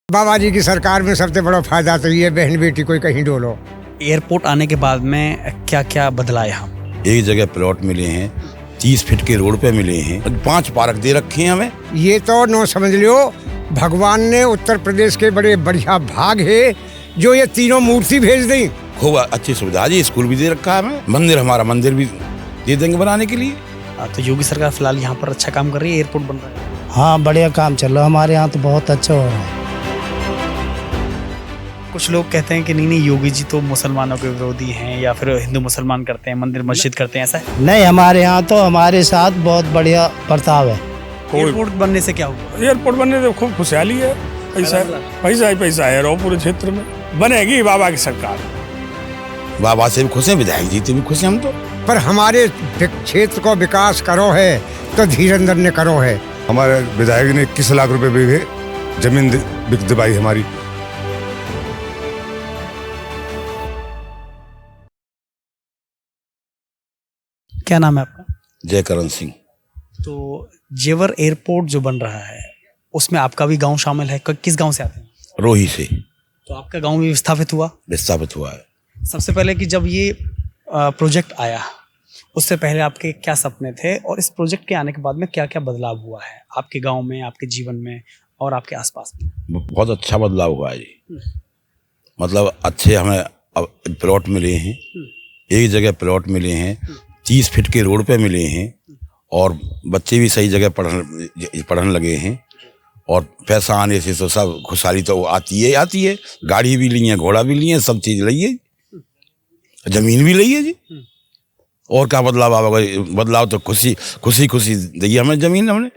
बाबा जी की सरकार में सबसे बड़ा फायदा तो ये बहन बेटी कोई कहीं डोलो। एयरपोर्ट आने के बाद में क्या क्या बदला यहाँ? एक जगह प्लॉट मिले हैं, 30 फीट के रोड पे मिले हैं, 5 पार्क दे रखे हैं हमें। ये तो नो समझ लियो भगवान ने उत्तर प्रदेश के बड़े बढ़िया भाग है जो ये तीनों मूर्ति भेज दी। खूब अच्छी सुविधा जी, स्कूल भी दे रखा है हमें, हमारा मंदिर भी दे देंगे बनाने के लिए। तो योगी सरकार फिलहाल यहाँ पर अच्छा काम कर रही है, एयरपोर्ट बन रहा है। हाँ, बढ़िया काम चल रहा है हमारे यहाँ तो, बहुत अच्छा हो रहा है। कुछ लोग कहते हैं कि नहीं योगी जी तो मुसलमानों के विरोधी हैं या फिर हिंदू मुसलमान करते हैं, मंदिर मस्जिद करते हैं, ऐसा है? नहीं, हमारे यहाँ तो हमारे साथ बहुत बढ़िया बर्ताव है। एयरपोर्ट बनने से क्या होगा? एयरपोर्ट बनने से खूब खुशहाली है, पैसा है रो पूरे क्षेत्र में। बनेगी बाबा की सरकार। बाबा से भी खुश हैं, विधायक जी से भी खुश हैं हम तो। पर हमारे क्षेत्र को विकास करो है तो धीरेन्द्र ने करो है। हमारे विधायक ने 21 लाख रुपए बीघे जमीन दिवाई हमारी। क्या नाम है आपका? जयकरण सिंह। तो जेवर एयरपोर्ट जो बन रहा है उसमें आपका भी गांव शामिल है। किस गांव से आते हैं? रोही से। तो आपका गांव भी विस्थापित हुआ? विस्थापित हुआ है। सबसे पहले कि जब ये प्रोजेक्ट आया उससे पहले आपके क्या सपने थे और इस प्रोजेक्ट के आने के बाद में क्या क्या बदलाव हुआ है आपके गांव में, आपके जीवन में और आपके आसपास में? बहुत अच्छा बदलाव हुआ है जी। मतलब अच्छे हमें अब प्लॉट मिले हैं, एक जगह प्लॉट मिले हैं, 30 फीट के रोड पे मिले हैं और बच्चे भी सही जगह पढ़ने लगे हैं और पैसा आने से तो सब खुशहाली तो आती है। गाड़ी भी ली है, घोड़ा भी लिए, सब चीज़ ली है, जमीन भी ली है जी। और क्या बदलाव आएगा? बदलाव तो खुशी दी हमें जमीन। हमने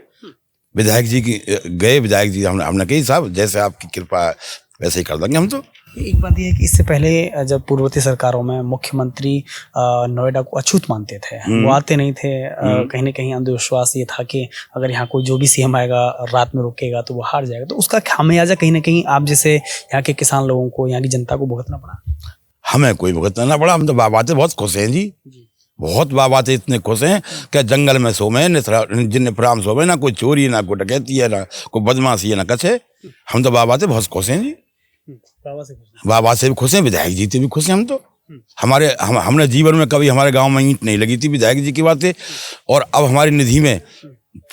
विधायक जी की गए, विधायक जी हमने कही साहब जैसे आपकी कृपा है वैसे ही कर देंगे हम तो। एक बात यह है कि इससे पहले जब पूर्ववर्ती सरकारों में मुख्यमंत्री नोएडा को अछूत मानते थे, वो आते नहीं थे। कहीं ना कहीं अंधविश्वास ये था कि अगर यहाँ कोई जो भी सीएम आएगा रात में रुकेगा तो वो हार जाएगा। तो उसका खामियाजा कहीं ना कहीं आप जैसे यहाँ के किसान लोगों को, यहाँ की जनता को भुगतना पड़ा। हमें कोई भुगतना ना पड़ा। हम तो बाबा से बहुत खुश हैं जी, बहुत बाबा से इतने खुश हैं कि जंगल में सोमे जिन फ्राम सोमे, ना कोई चोरी, ना कोई डकैती है, ना कोई बदमाशी है, ना कुछ है। हम तो बाबा से बहुत खुश हैं जी। बाबा से भी खुश हैं, विधायक जी से भी खुश हैं हम तो। हमने जीवन में कभी हमारे गांव में ईंट नहीं लगी थी, विधायक जी की बात है। और अब हमारी निधि में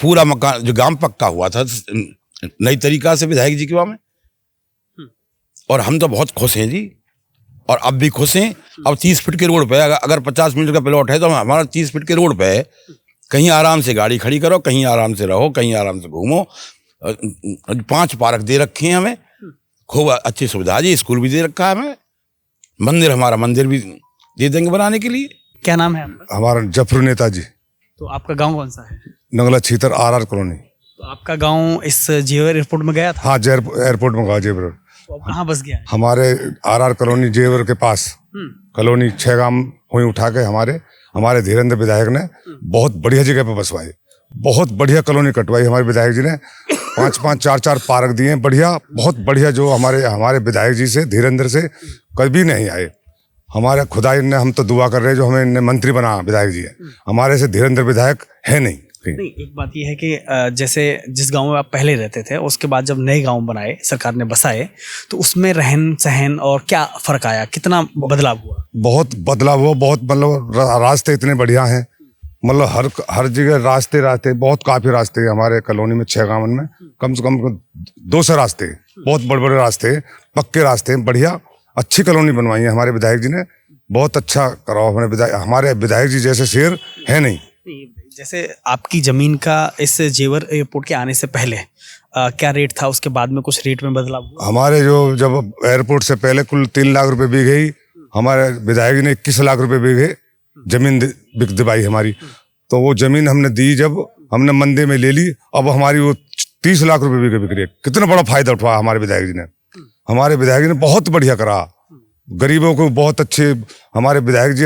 पूरा मकान जो गांव पक्का हुआ था नई तरीका से विधायक जी की वहाँ में, और हम तो बहुत खुश हैं जी। और अब भी खुश हैं। अब 30 फीट के रोड पे अगर 50 मीटर का प्लॉट है तो हमारा 30 फीट के रोड पे है, कहीं आराम से गाड़ी खड़ी करो, कहीं आराम से रहो, कहीं आराम से घूमो। 5 पार्क दे रखे हैं हमें, खूब अच्छी सुविधा जी, स्कूल भी दे रखा है हमें, हमारा मंदिर भी दे देंगे बनाने के लिए। क्या नाम है आपका? हमारा जफरू नेताजी। तो आपका गांव कौन सा है? Nangla Chhitar RR colony. तो आपका गांव इस जेवर एयरपोर्ट में गया था? हाँ, एयरपोर्ट में गया जेवर। तो अब कहाँ बस गया है? हमारे RR कॉलोनी जेवर के पास कॉलोनी 6 गांव हुई उठा के हमारे धीरेन्द्र विधायक ने बहुत बढ़िया जगह पे बसवाई, बहुत बढ़िया कॉलोनी कटवाई। हमारे विधायक जी ने 5-5, 4-4 पार्क दिए, बढ़िया, बहुत बढ़िया। जो हमारे विधायक जी से, धीरेन्द्र से कभी नहीं आए। हमारे खुदाई ने, हम तो दुआ कर रहे हैं जो हमें मंत्री बना विधायक जी है, हमारे से धीरेन्द्र विधायक है नहीं। एक बात यह है कि जैसे जिस गांव में आप पहले रहते थे उसके बाद जब नए गांव बनाए, सरकार ने बसाए, तो उसमें रहन सहन और क्या फर्क आया, कितना बदलाव हुआ? बहुत बदलाव हुआ, बहुत। मतलब रास्ते इतने बढ़िया हैं, मतलब हर जगह रास्ते बहुत काफी रास्ते हैं हमारे कॉलोनी में। 6 गाँव में कम से कम 200 रास्ते, बहुत बड़े रास्ते, पक्के रास्ते, बढ़िया अच्छी कॉलोनी बनवाई है हमारे विधायक जी ने। बहुत अच्छा कराओ हमारे विधायक जी जैसे शेर है नहीं। जैसे आपकी जमीन का इस जेवर एयरपोर्ट के आने से पहले क्या रेट था, उसके बाद में कुछ रेट में बदलाव हुआ? हमारे जब एयरपोर्ट से पहले कुल 3 लाख रुपए बीघे ही हमारे विधायक ने 21 लाख रुपए बीघे जमीन दिवाई हमारी। तो वो जमीन हमने दी, जब हमने मंदी में ले ली, अब हमारी वो 30 लाख रुपए बीघे बिक रही है। कितना बड़ा फायदा उठाया हमारे विधायक जी ने। हमारे विधायक जी ने बहुत बढ़िया करा, गरीबों को बहुत अच्छे। हमारे विधायक जी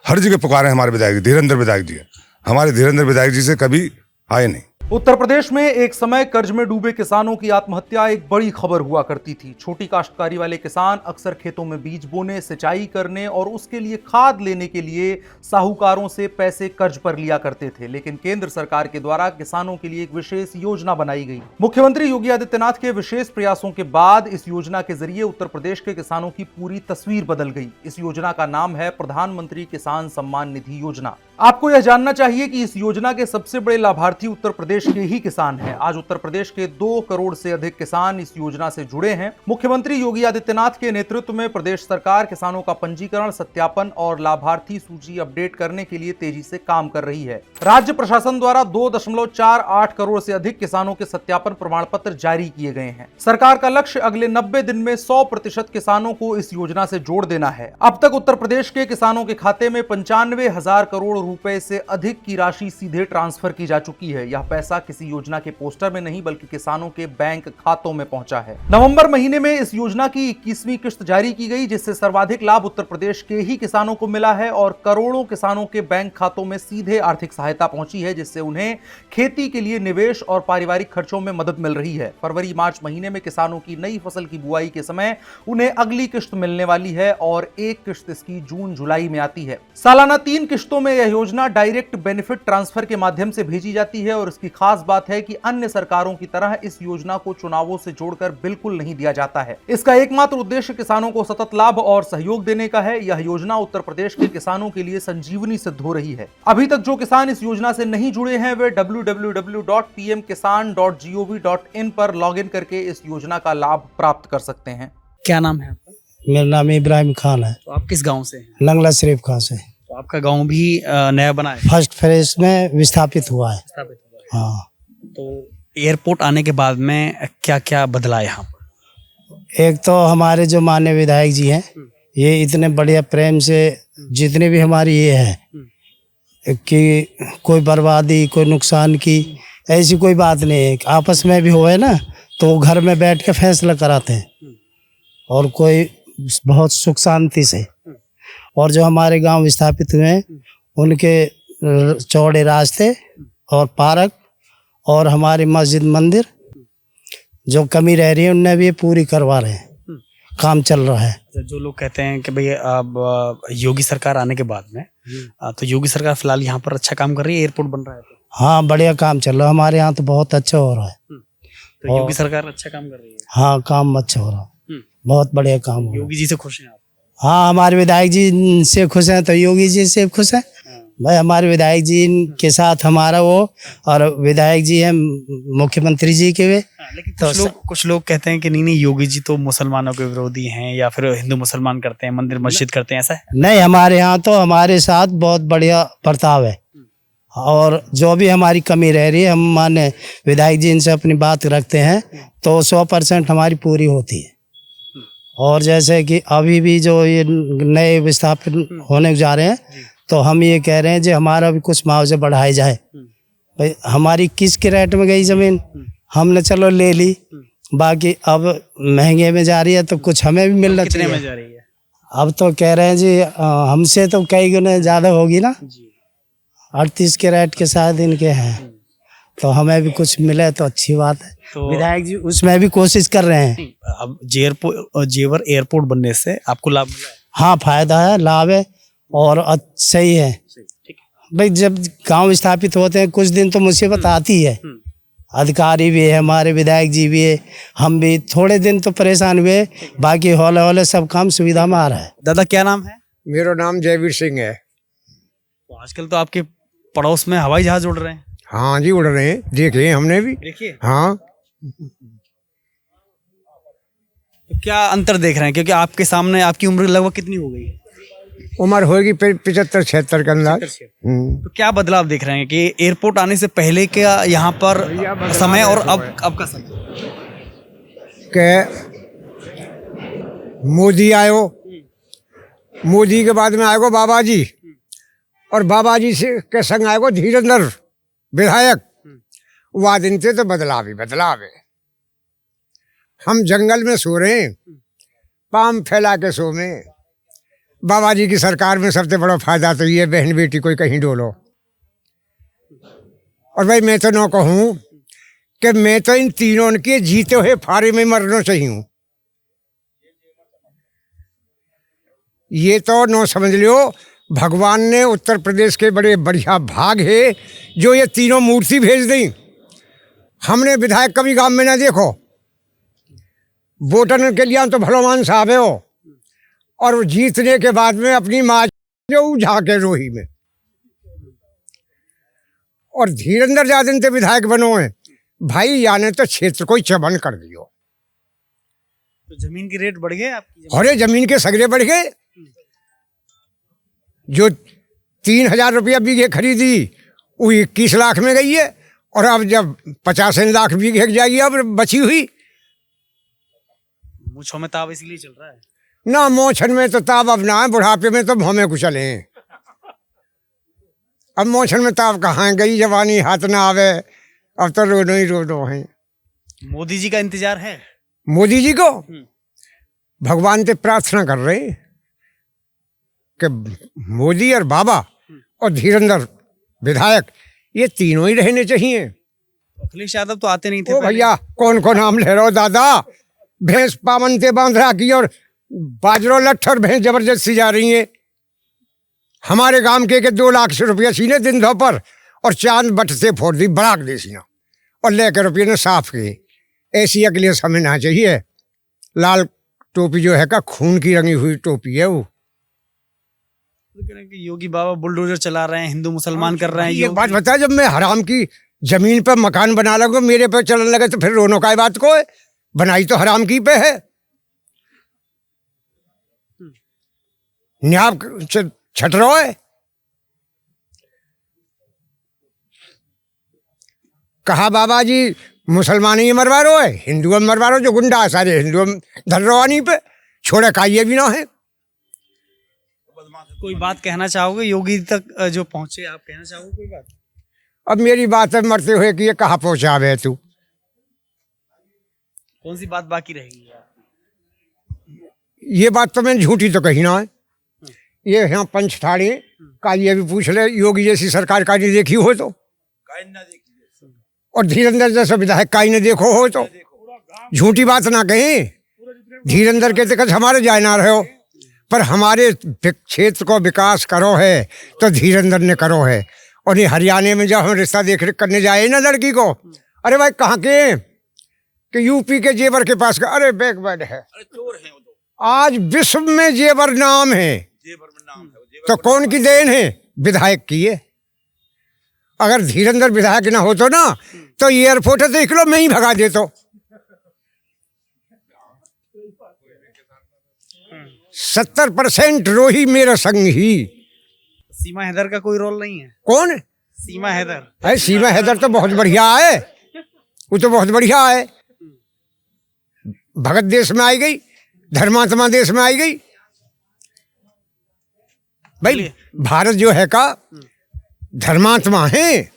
हर जगह पुकारे हमारे विधायक जी, धीरेन्द्र विधायक जी है। हमारे धीरेन्द्र विधायक जी से कभी आए नहीं। उत्तर प्रदेश में एक समय कर्ज में डूबे किसानों की आत्महत्या एक बड़ी खबर हुआ करती थी। छोटी काश्तकारी वाले किसान अक्सर खेतों में बीज बोने, सिंचाई करने और उसके लिए खाद लेने के लिए साहूकारों से पैसे कर्ज पर लिया करते थे। लेकिन केंद्र सरकार के द्वारा किसानों के लिए एक विशेष योजना बनाई गई। मुख्यमंत्री योगी आदित्यनाथ के विशेष प्रयासों के बाद इस योजना के जरिए उत्तर प्रदेश के किसानों की पूरी तस्वीर बदल गई। इस योजना का नाम है प्रधानमंत्री किसान सम्मान निधि योजना। आपको यह जानना चाहिए कि इस योजना के सबसे बड़े लाभार्थी उत्तर प्रदेश के ही किसान हैं। आज उत्तर प्रदेश के 2 करोड़ से अधिक किसान इस योजना से जुड़े हैं। मुख्यमंत्री योगी आदित्यनाथ के नेतृत्व में प्रदेश सरकार किसानों का पंजीकरण, सत्यापन और लाभार्थी सूची अपडेट करने के लिए तेजी से काम कर रही है। राज्य प्रशासन द्वारा 2.48 करोड़ से अधिक किसानों के सत्यापन प्रमाण पत्र जारी किए गए हैं। सरकार का लक्ष्य अगले 90 दिन में 100% किसानों को इस योजना से जोड़ देना है। अब तक उत्तर प्रदेश के किसानों के खाते में 95,000 करोड़ रुपए से अधिक की राशि सीधे ट्रांसफर की जा चुकी है। यह पैसा किसी योजना के पोस्टर में नहीं बल्कि किसानों के बैंक खातों में पहुंचा है। नवंबर महीने में इस योजना की 21वीं किस्त जारी की गई, जिससे सर्वाधिक लाभ उत्तर प्रदेश के ही किसानों को मिला है और करोड़ों किसानों के बैंक खातों में सीधे आर्थिक सहायता पहुंची है, जिससे उन्हें खेती के लिए निवेश और पारिवारिक खर्चों में मदद मिल रही है। फरवरी मार्च महीने में किसानों की नई फसल की बुआई के समय उन्हें अगली किस्त मिलने वाली है और एक किस्त इसकी जून जुलाई में आती है। सालाना 3 किस्तों में यह योजना डायरेक्ट बेनिफिट ट्रांसफर के माध्यम से भेजी जाती है और इसकी खास बात है कि अन्य सरकारों की तरह इस योजना को चुनावों से जोड़कर बिल्कुल नहीं दिया जाता है। इसका एकमात्र उद्देश्य किसानों को सतत लाभ और सहयोग देने का है। यह योजना उत्तर प्रदेश के किसानों के लिए संजीवनी सिद्ध हो रही है। अभी तक जो किसान इस योजना से नहीं जुड़े हैं वे www.pmkisan.gov.in पर लॉगिन करके इस योजना का लाभ प्राप्त कर सकते हैं। क्या नाम है आपका? मेरा नाम इब्राहिम खान है, तो आप किस गांव से हैं? नंगला शरीफ खान से। तो आपका गांव भी नया बना है? फर्स्ट फेज में विस्थापित हुआ है। स्थापित हुआ है। हाँ, तो एयरपोर्ट आने के बाद में क्या क्या बदला यहाँ पर? एक तो हमारे जो माननीय विधायक जी हैं, ये इतने बढ़िया प्रेम से जितने भी हमारी ये है कि कोई बर्बादी, कोई नुकसान की ऐसी कोई बात नहीं है। आपस में भी हुए ना तो घर में बैठ के फैसला कराते हैं और कोई बहुत सुख शांति से। और जो हमारे गांव विस्थापित हुए हैं उनके चौड़े रास्ते और पार्क और हमारी मस्जिद मंदिर जो कमी रह रही है उनने भी पूरी करवा रहे हैं, काम चल रहा है। जो लोग कहते हैं कि भाई अब योगी सरकार आने के बाद में तो योगी सरकार फिलहाल यहाँ पर अच्छा काम कर रही है, एयरपोर्ट बन रहा है तो? हाँ, बढ़िया काम चल रहा है हमारे यहाँ तो, बहुत अच्छा हो रहा है। तो योगी सरकार अच्छा काम कर रही है? हाँ, काम अच्छा हो रहा है, बहुत बढ़िया काम हो रहा है। योगी जी से खुश हैं आप? हाँ, हमारे विधायक जी से खुश हैं तो योगी जी से खुश हैं। भाई हमारे विधायक जी के साथ हमारा वो, और विधायक जी हैं मुख्यमंत्री जी के वे। लेकिन कुछ लोग कहते हैं कि नहीं योगी जी तो मुसलमानों के विरोधी हैं या फिर हिंदू मुसलमान करते हैं, मंदिर मस्जिद करते हैं, ऐसा है? नहीं, हमारे यहाँ तो हमारे साथ बहुत बढ़िया बर्ताव है और जो भी हमारी कमी रह रही है हम माने विधायक जी इनसे अपनी बात रखते हैं तो 100% हमारी पूरी होती है। और जैसे कि अभी भी जो ये नए विस्थापित होने जा रहे हैं तो हम ये कह रहे हैं जो हमारा भी कुछ मुआवजा बढ़ाया जाए। भाई हमारी किस के रेट में गई ज़मीन, हमने चलो ले ली, बाकी अब महंगे में जा रही है तो कुछ हमें भी मिलना चाहिए। कितने में जा रही है? अब तो कह रहे हैं जी हमसे तो कई गुना ज़्यादा होगी ना, 38 के रेट के साथ इनके हैं, तो हमें भी कुछ मिले तो अच्छी बात है। तो विधायक जी उसमें भी कोशिश कर रहे हैं। अब जेवर एयरपोर्ट बनने से आपको लाभ मिला है? हाँ, फायदा है, लाभ है और सही है। भाई जब गांव स्थापित होते हैं कुछ दिन तो मुसीबत आती है, अधिकारी भी है, हमारे विधायक जी भी है, हम भी थोड़े दिन तो परेशान हुए, बाकी हौले हौले सब काम सुविधा में आ रहा है। दादा क्या नाम है? मेरा नाम जयवीर सिंह है। तो आजकल तो आपके पड़ोस में हवाई जहाज उड़ रहे हैं। हाँ जी, उड़ रहे हैं, देखे हमने भी। देखिए, हाँ, तो क्या अंतर देख रहे हैं? क्योंकि आपके सामने आपकी उम्र लगभग कितनी हो गई? उम्र होगी 75-76 के अंदाज। तो क्या बदलाव देख रहे हैं कि एयरपोर्ट आने से पहले क्या यहाँ पर समय और अब का समय? के मोदी आयो, मोदी के बाद में आएगो बाबा जी, और बाबा जी से के संग आएगो धीरेन्द्र विधायक। वह दिन से तो बदलाव ही बदलाव है। हम जंगल में सो रहे हैं, पाम फैला के सो में। बाबा जी की सरकार में सबसे बड़ा फायदा तो ये बहन बेटी कोई कहीं डोलो, और भाई मैं तो न कहूँ कि मैं तो इन तीनों के जीते हुए फारे में मरना चाहिए हूँ। ये तो न समझ लो भगवान ने उत्तर प्रदेश के बड़े बढ़िया भाग है जो ये तीनों मूर्ति भेज दी। हमने विधायक कभी गांव में ना देखो, वोटन के लिए तो भगवान साहब है वो, और वो जीतने के बाद में अपनी माँ जो झाके रोही में, और धीरेन्द्र यादव से विधायक बनो है भाई, यानी तो क्षेत्र को ही चबन कर दियो। तो जमीन की रेट बढ़ गए आपकी? अरे जमीन के सगरे बढ़ गए। जो 3,000 रुपया बीघे खरीदी वो 21 लाख में गई है, और अब जब 50 लाख बीघे जाएगी अब बची हुई। मूंछों में ताव इसलिए चल रहा है ना, मोछन में तो ताव अब ना है, बुढ़ापे में तो भौमे कुचले हैं। अब मोछन में ताव कहाँ गई, जवानी हाथ ना आवे, अब तो रोनो ही रोनो है। मोदी जी का इंतजार है? मोदी जी को भगवान से प्रार्थना कर रहे हैं कि मोदी और बाबा और धीरेन्द्र विधायक ये तीनों ही रहने चाहिए। अखिलेश यादव तो आते नहीं थे ओ भैया कौन को नाम ले रहे हो दादा, भैंस पावन से बांध रखी और बाजरो लठ और भैंस जबरदस्ती जा रही है। हमारे गांव के 2 लाख से रुपया सीने दिन धो पर, और चांद बट से फोड़ दी बड़ाक दे सीना, और लेकर रुपये ने साफ किए। ऐसी अगले समय ना चाहिए। लाल टोपी जो है का खून की रंगी हुई टोपी है वो। योगी बाबा बुलडोजर चला रहे हैं, हिंदू मुसलमान कर रहे हैं। ये बात बता, जब मैं हराम की जमीन पर मकान बना लगा मेरे पे चलने लगे तो फिर रोनो का बात को है? बनाई तो हराम की पे है। न्याय छट रहा है। कहा बाबा जी मुसलमान ही मरवा रो है, हिंदुओं में मरवा रो, जो गुंडा है सारे हिंदुओं में धर रवानी पे छोड़े का ये भी ना है। कोई बात कहना चाहोगे योगी तक जो पहुंचे, आप कहना चाहोगे कोई बात? अब मेरी बात है मरते हुए कि ये कहाँ पहुंचावे तू? कौन सी बात बाकी रहेगी? ये बात तो मैंने झूठी तो कही ना है। ये यहाँ पंच ठाड़े का ये भी पूछ ले, योगी जैसी सरकार का नहीं देखी हो तो, और धीरेन्द्र जैसा विधायक का ही ने देखो हो तो। झूठी बात ना कहें। धीरेन्द्र के तक हमारे जाए ना रहे हो, पर हमारे क्षेत्र को विकास करो है तो धीरेन्द्र ने करो है। और ये हरियाणा में जब हम रिश्ता देख रेख करने जाए ना लड़की को, अरे भाई कहाँ के कि यूपी के जेवर के पास का, अरे बैकवर्ड है। आज विश्व में जेवर नाम है, तो कौन की देन है? विधायक की है। अगर धीरेन्द्र विधायक ना हो तो ना, तो एयरपोर्ट देख लो मैं ही भगा देता। 70% रोही मेरा संग ही। सीमा हैदर का कोई रोल नहीं है? कौन? सीमा हैदर। अरे सीमा हैदर तो बहुत बढ़िया है, वो तो बहुत बढ़िया है। भगत देश में आई गई, धर्मात्मा देश में आई गई। भाई भारत जो है का धर्मात्मा है,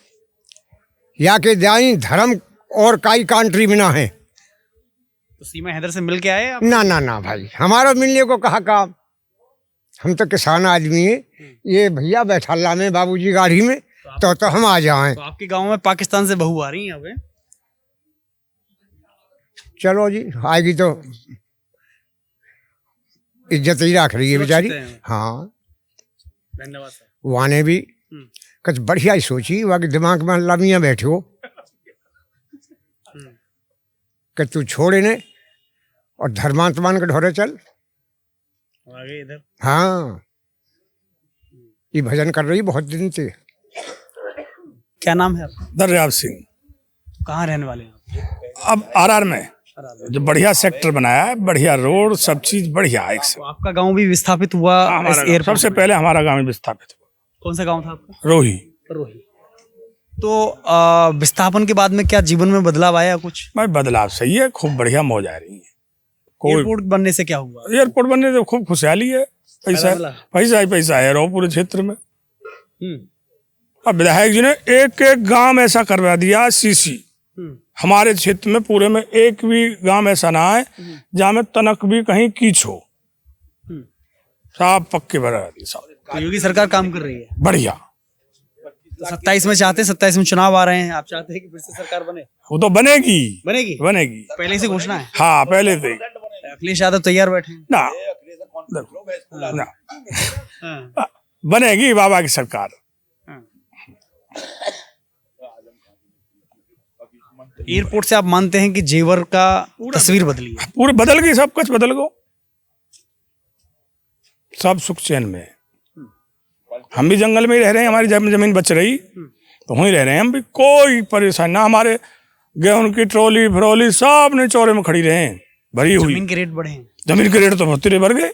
या के दाई धर्म और काई कंट्री में ना है। तो सीमा हैदर से मिल के आए आप? ना ना ना भाई, हमारा मिलने को कहा काम। हम तो किसान आदमी है। ये भैया बैठाला में बाबूजी गाड़ी में, तो हम आ जाएं। तो आपके गांव में पाकिस्तान से बहू आ रही है अब? चलो जी, आएगी तो इज्जत ही रख रही है बेचारी। हाँ धन्यवाद सर। वहाँ ने भी कुछ बढ़िया ही सोची, वहाँ के दिमाग में लमियाँ बैठे हो कि तू छोड़े ने और धर्मात्मान के ढोरे चल आगे इधर। हाँ, ये भजन कर रही बहुत दिन से। क्या नाम है आपका? दर्याव सिंह। कहाँ रहने वाले हैं आप? अब आरआर में जो बढ़िया सेक्टर बनाया है, बढ़िया रोड, सब चीज बढ़िया है। तो आपका गांव भी विस्थापित हुआ इस एयरपोर्ट? सबसे पहले हमारा गांव विस्थापित हुआ। कौन सा गांव था आपका? रोही। रोही। तो विस्थापन के बाद में क्या जीवन में बदलाव आया कुछ? भाई बदलाव सही है, खूब बढ़िया मौज आ रही है। कोई एयरपोर्ट बनने से क्या हुआ? एयरपोर्ट बनने से खूब खुशहाली है। पैसा ही पैसा है रो पूरे क्षेत्र में। अब विधायक जी ने एक एक गांव ऐसा करवा दिया सीसी। हमारे क्षेत्र में पूरे में एक भी गांव ऐसा ना है जहाँ में तनक भी कहीं कीच हो। साफ पक्के बना दिए सब। तो योगी सरकार काम कर रही है बढ़िया। 27 में चाहते, 27 में चुनाव आ रहे हैं, आप चाहते हैं कि फिर से सरकार बने? वो तो बनेगी बनेगी बनेगी। पहले से घोषणा है? हाँ पहले से ही। अखिलेश यादव तैयार बैठे हैं? ना ना हाँ। बनेगी बाबा की सरकार। एयरपोर्ट से आप मानते हैं कि जेवर का तस्वीर बदली है? पूरे बदल गई, सब कुछ बदल गो, सब सुख चैन में। हम भी जंगल में ही रह रहे हैं, हमारी जमीन बच रही तो वहीं रह रहे हैं हम भी, कोई परेशानी ना। हमारे गेहूं की ट्रॉली फ्रॉली सब ने चौरे में खड़ी रहे हैं, भरी हुई। जमीन के रेट बढ़े हैं? जमीन के रेट तो बहुत बढ़ गए।